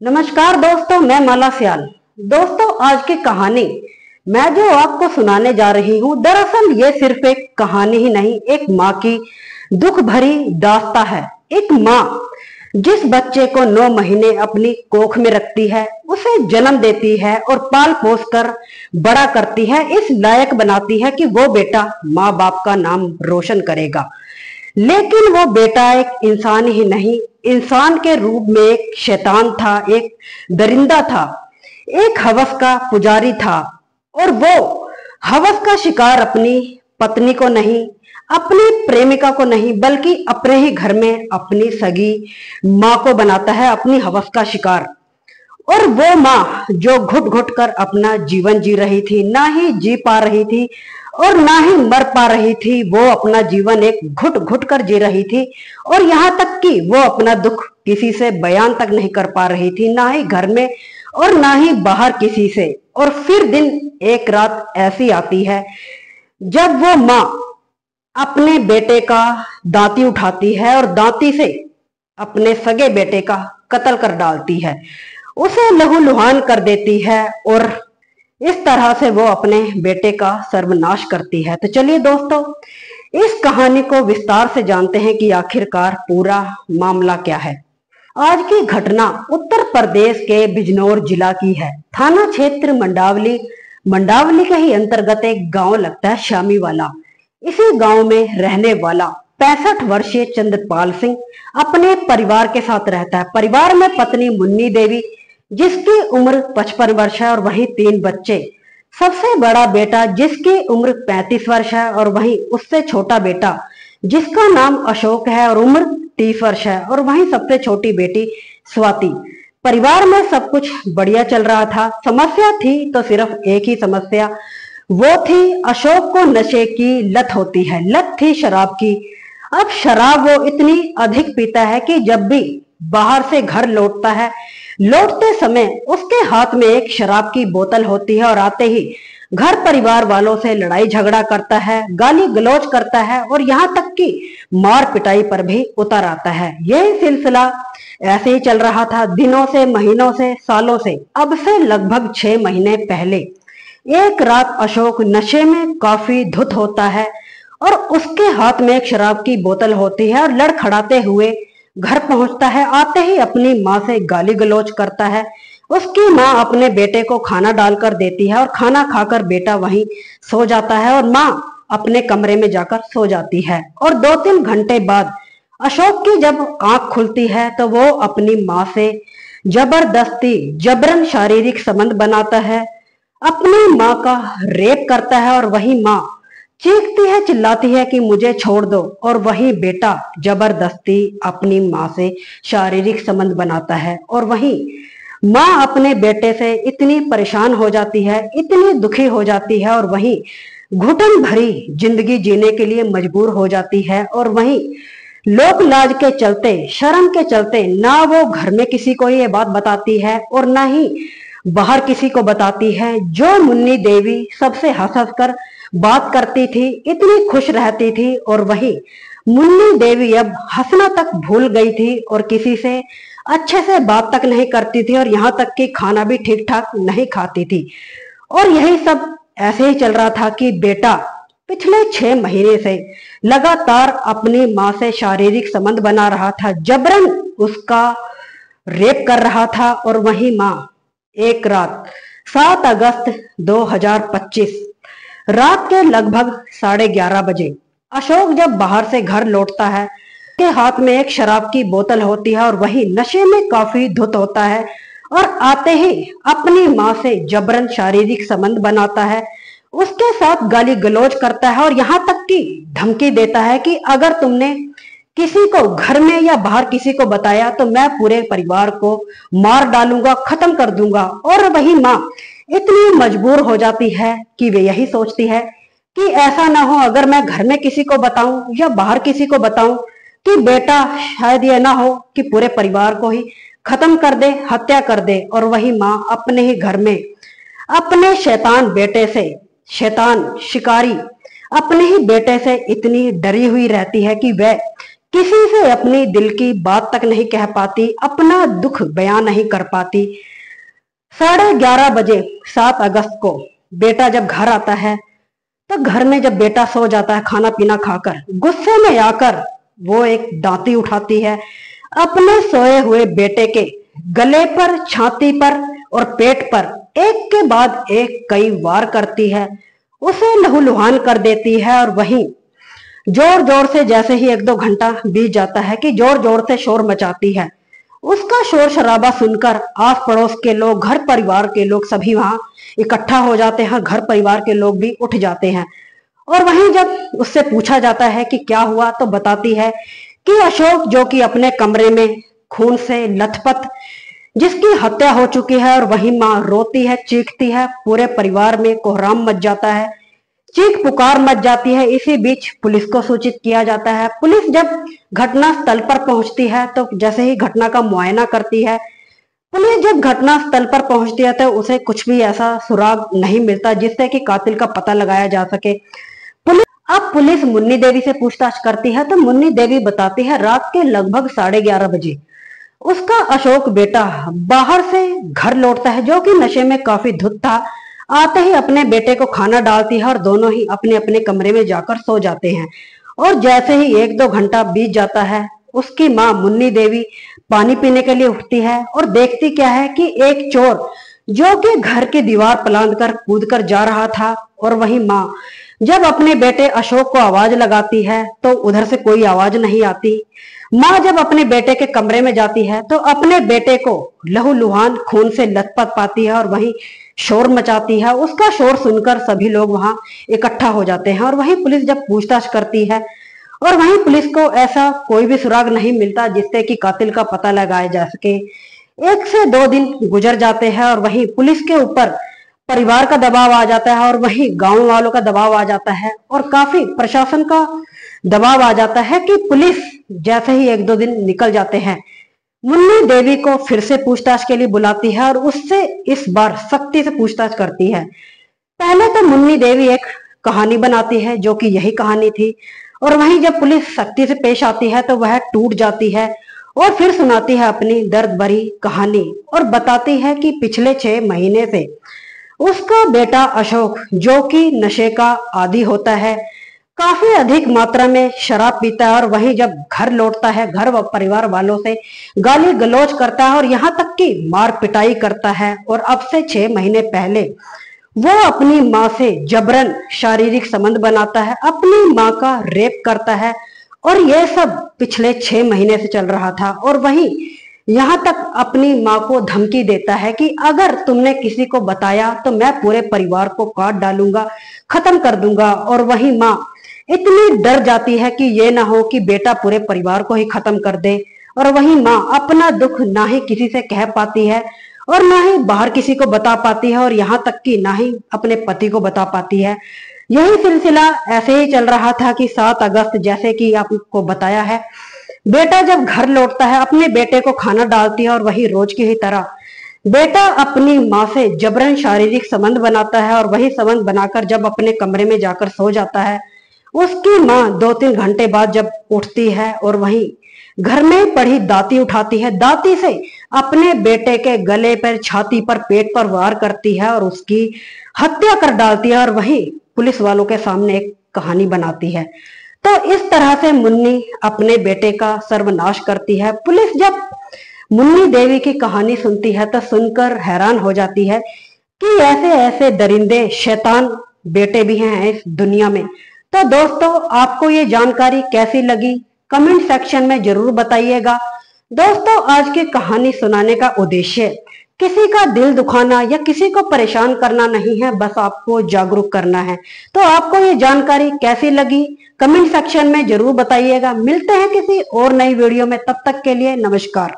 नमस्कार दोस्तों, मैं माला सियाल। दोस्तों, आज की कहानी मैं जो आपको सुनाने जा रही हूँ, दरअसल ये सिर्फ एक कहानी ही नहीं, एक माँ की दुख भरी दास्तां है। एक माँ जिस बच्चे को 9 महीने अपनी कोख में रखती है, उसे जन्म देती है और पाल पोस कर बड़ा करती है, इस लायक बनाती है कि वो बेटा माँ बाप का नाम रोशन करेगा। लेकिन वो बेटा एक इंसान ही नहीं, इंसान के रूप में एक शैतान था, एक दरिंदा था, एक हवस का पुजारी था। और वो हवस का शिकार अपनी पत्नी को नहीं, अपनी प्रेमिका को नहीं, बल्कि अपने ही घर में अपनी सगी माँ को बनाता है अपनी हवस का शिकार। और वो माँ जो घुट घुट कर अपना जीवन जी रही थी, ना ही जी पा रही थी और ना ही मर पा रही थी, वो अपना जीवन एक घुट घुट कर जी रही थी। और यहाँ तक कि वो अपना दुख किसी से बयान तक नहीं कर पा रही थी, ना ही घर में और ना ही बाहर किसी से। और फिर दिन एक रात ऐसी आती है जब वो माँ अपने बेटे का दांती उठाती है और दांती से अपने सगे बेटे का कत्ल कर डालती है, उसे लहूलुहान कर देती है और इस तरह से वो अपने बेटे का सर्वनाश करती है। तो चलिए दोस्तों, इस कहानी को विस्तार से जानते हैं कि आखिरकार पूरा मामला क्या है। आज की घटना उत्तर प्रदेश के बिजनौर जिला की है। थाना क्षेत्र मंडावली के ही अंतर्गत एक गांव लगता है शामी वाला। इसी गांव में रहने वाला 65 वर्षीय चंद्रपाल सिंह अपने परिवार के साथ रहता है। परिवार में पत्नी मुन्नी देवी, जिसकी उम्र 55 वर्ष है, और वहीं 3 बच्चे। सबसे बड़ा बेटा जिसकी उम्र 35 वर्ष है, और वहीं उससे छोटा बेटा जिसका नाम अशोक है और उम्र 30 वर्ष है, और वहीं सबसे छोटी बेटी स्वाति। परिवार में सब कुछ बढ़िया चल रहा था। समस्या थी तो सिर्फ एक ही समस्या, वो थी अशोक को नशे की लत होती है। लत थी शराब की। अब शराब वो इतनी अधिक पीता है कि जब भी बाहर से घर लौटता है, लौटते समय उसके हाथ में एक शराब की बोतल होती है और आते ही घर परिवार वालों से लड़ाई झगड़ा करता है, गाली गलौज करता है और यहाँ तक कि मार पिटाई पर भी उतर आता है। यह सिलसिला ऐसे ही चल रहा था दिनों से, महीनों से, सालों से। अब से लगभग 6 महीने पहले एक रात अशोक नशे में काफी धुत होता है और उसके हाथ में एक शराब की बोतल होती है और लड़खड़ाते हुए घर पहुंचता है। आते ही अपनी माँ से गाली गलौज करता है। उसकी माँ अपने बेटे को खाना डालकर देती है और खाना खाकर बेटा वहीं सो जाता है और माँ अपने कमरे में जाकर सो जाती है। और 2-3 घंटे बाद अशोक की जब आंख खुलती है तो वो अपनी माँ से जबरन शारीरिक संबंध बनाता है, अपनी माँ का रेप करता है। और वही माँ चीखती है, चिल्लाती है कि मुझे छोड़ दो, और वही बेटा जबरदस्ती अपनी माँ से शारीरिक संबंध बनाता है। और वही माँ अपने बेटे से इतनी परेशान हो जाती है, इतनी दुखी हो जाती है, और वही घुटन भरी जिंदगी जीने के लिए मजबूर हो जाती है। और वही लोक लाज के चलते, शर्म के चलते, ना वो घर में किसी को ये बात बताती है और ना ही बाहर किसी को बताती है। जो मुन्नी देवी सबसे हंस हंस कर बात करती थी, इतनी खुश रहती थी, और वही मुन्नी देवी अब हंसना तक भूल गई थी और किसी से अच्छे से बात तक नहीं करती थी, और यहाँ तक कि खाना भी ठीक ठाक नहीं खाती थी। और यही सब ऐसे ही चल रहा था कि बेटा पिछले 6 महीने से लगातार अपनी माँ से शारीरिक संबंध बना रहा था, जबरन उसका रेप कर रहा था। और वही माँ एक रात 7 अगस्त 2025 रात के लगभग 11:30 बजे अशोक जब बाहर से घर लौटता है, के हाथ में एक शराब की बोतल होती है और वही नशे में काफी धुत होता है, और आते ही अपनी माँ से जबरन शारीरिक संबंध बनाता है, उसके साथ गाली गलौज करता है और यहाँ तक कि धमकी देता है कि अगर तुमने किसी को घर में या बाहर किसी को बताया तो मैं पूरे परिवार को मार डालूंगा, खत्म कर दूंगा। और वही माँ इतनी मजबूर हो जाती है कि वे यही सोचती है कि ऐसा ना हो, अगर मैं घर में किसी को बताऊं या बाहर किसी को बताऊं कि बेटा शायद ये ना हो कि पूरे परिवार को ही खत्म कर दे, हत्या कर दे। और वही माँ अपने ही घर में अपने शैतान बेटे से, शैतान शिकारी अपने ही बेटे से इतनी डरी हुई रहती है कि वह किसी से अपनी दिल की बात तक नहीं कह पाती, अपना दुख बयां नहीं कर पाती। 11:30 बजे 7 अगस्त को बेटा जब घर आता है, तो घर में जब बेटा सो जाता है खाना पीना खाकर, गुस्से में आकर वो एक दांती उठाती है, अपने सोए हुए बेटे के गले पर, छाती पर और पेट पर एक के बाद एक कई वार करती है, उसे लहूलुहान कर देती है। और वहीं जोर जोर से, जैसे ही 1-2 घंटा बीत जाता है, कि जोर जोर से शोर मचाती है। उसका शोर शराबा सुनकर आस पड़ोस के लोग, घर परिवार के लोग सभी वहां इकट्ठा हो जाते हैं। घर परिवार के लोग भी उठ जाते हैं। और वहीं जब उससे पूछा जाता है कि क्या हुआ, तो बताती है कि अशोक, जो कि अपने कमरे में खून से लथपथ, जिसकी हत्या हो चुकी है। और वहीं माँ रोती है, चीखती है, पूरे परिवार में कोहराम मच जाता है, चीख पुकार मच जाती है। इसी बीच पुलिस को सूचित किया जाता है। पुलिस जब घटना स्थल पर पहुंचती है, तो जैसे ही घटना का मुआयना करती है, पुलिस जब घटना स्थल पर पहुंचती है, तो उसे कुछ भी ऐसा सुराग नहीं मिलता जिससे कि कातिल का पता लगाया जा सके। पुलिस मुन्नी देवी से पूछताछ करती है, तो मुन्नी देवी बताती है रात के लगभग 11:30 बजे उसका अशोक बेटा बाहर से घर लौटता है, जो कि नशे में काफी धुत था। आते ही अपने बेटे को खाना डालती है और दोनों ही अपने अपने कमरे में जाकर सो जाते हैं। और जैसे ही 1-2 घंटा बीत जाता है, उसकी माँ मुन्नी देवी पानी पीने के लिए उठती है और देखती क्या है कि एक चोर, जो कि घर की दीवार पलांद कर कूद कर जा रहा था। और वहीं माँ जब अपने बेटे अशोक को आवाज लगाती है, तो उधर से कोई आवाज नहीं आती। माँ जब अपने बेटे के कमरे में जाती है, तो अपने बेटे को लहूलुहान खून से लथपथ पाती है और वहीं शोर मचाती है। उसका शोर सुनकर सभी लोग वहां इकट्ठा हो जाते हैं। और वहीं पुलिस जब पूछताछ करती है, और वहीं पुलिस को ऐसा कोई भी सुराग नहीं मिलता जिससे कि कातिल का पता लगाया जा सके। 1 से 2 दिन गुजर जाते हैं और वहीं पुलिस के ऊपर परिवार का दबाव आ जाता है, और वहीं गांव वालों का दबाव आ जाता है, और काफी प्रशासन का दबाव आ जाता है कि पुलिस जैसे ही 1-2 दिन निकल जाते हैं, मुन्नी देवी को फिर से पूछताछ के लिए बुलाती है और उससे इस बार सख्ती से पूछताछ करती है। पहले तो मुन्नी देवी एक कहानी बनाती है, जो कि यही कहानी थी। और वहीं जब पुलिस सख्ती से पेश आती है, तो वह टूट जाती है और फिर सुनाती है अपनी दर्द भरी कहानी, और बताती है कि पिछले 6 महीने से उसका बेटा अशोक, जो कि नशे का आदी होता है, काफी अधिक मात्रा में शराब पीता है, और वहीं जब घर लौटता है, घर व परिवार वालों से गाली गलौज करता है और यहाँ तक कि मार पिटाई करता है। और अब से 6 महीने पहले वो अपनी माँ से जबरन शारीरिक संबंध बनाता है, अपनी माँ का रेप करता है, और यह सब पिछले 6 महीने से चल रहा था। और वहीं यहाँ तक अपनी माँ को धमकी देता है कि अगर तुमने किसी को बताया तो मैं पूरे परिवार को काट डालूंगा, खत्म कर दूंगा। और वहीं माँ इतनी डर जाती है कि ये ना हो कि बेटा पूरे परिवार को ही खत्म कर दे। और वहीं माँ अपना दुख ना ही किसी से कह पाती है और ना ही बाहर किसी को बता पाती है, और यहाँ तक कि ना ही अपने पति को बता पाती है। यही सिलसिला ऐसे ही चल रहा था कि 7 अगस्त, जैसे कि आपको बताया है, बेटा जब घर लौटता है, अपने बेटे को खाना डालती है, और वही रोज की ही तरह बेटा अपनी माँ से जबरन शारीरिक संबंध बनाता है। और वही संबंध बनाकर जब अपने कमरे में जाकर सो जाता है, उसकी माँ 2-3 घंटे बाद जब उठती है, और वहीं घर में पड़ी दाती उठाती है, दाती से अपने बेटे के गले पर, छाती पर, पेट पर वार करती है और उसकी हत्या कर डालती है। और वहीं पुलिस वालों के सामने एक कहानी बनाती है। तो इस तरह से मुन्नी अपने बेटे का सर्वनाश करती है। पुलिस जब मुन्नी देवी की कहानी सुनती है, तो सुनकर हैरान हो जाती है कि ऐसे ऐसे दरिंदे शैतान बेटे भी हैं इस दुनिया में। तो दोस्तों, आपको ये जानकारी कैसी लगी, कमेंट सेक्शन में जरूर बताइएगा। दोस्तों, आज की कहानी सुनाने का उद्देश्य किसी का दिल दुखाना या किसी को परेशान करना नहीं है, बस आपको जागरूक करना है। तो आपको ये जानकारी कैसी लगी, कमेंट सेक्शन में जरूर बताइएगा। मिलते हैं किसी और नई वीडियो में, तब तक के लिए नमस्कार।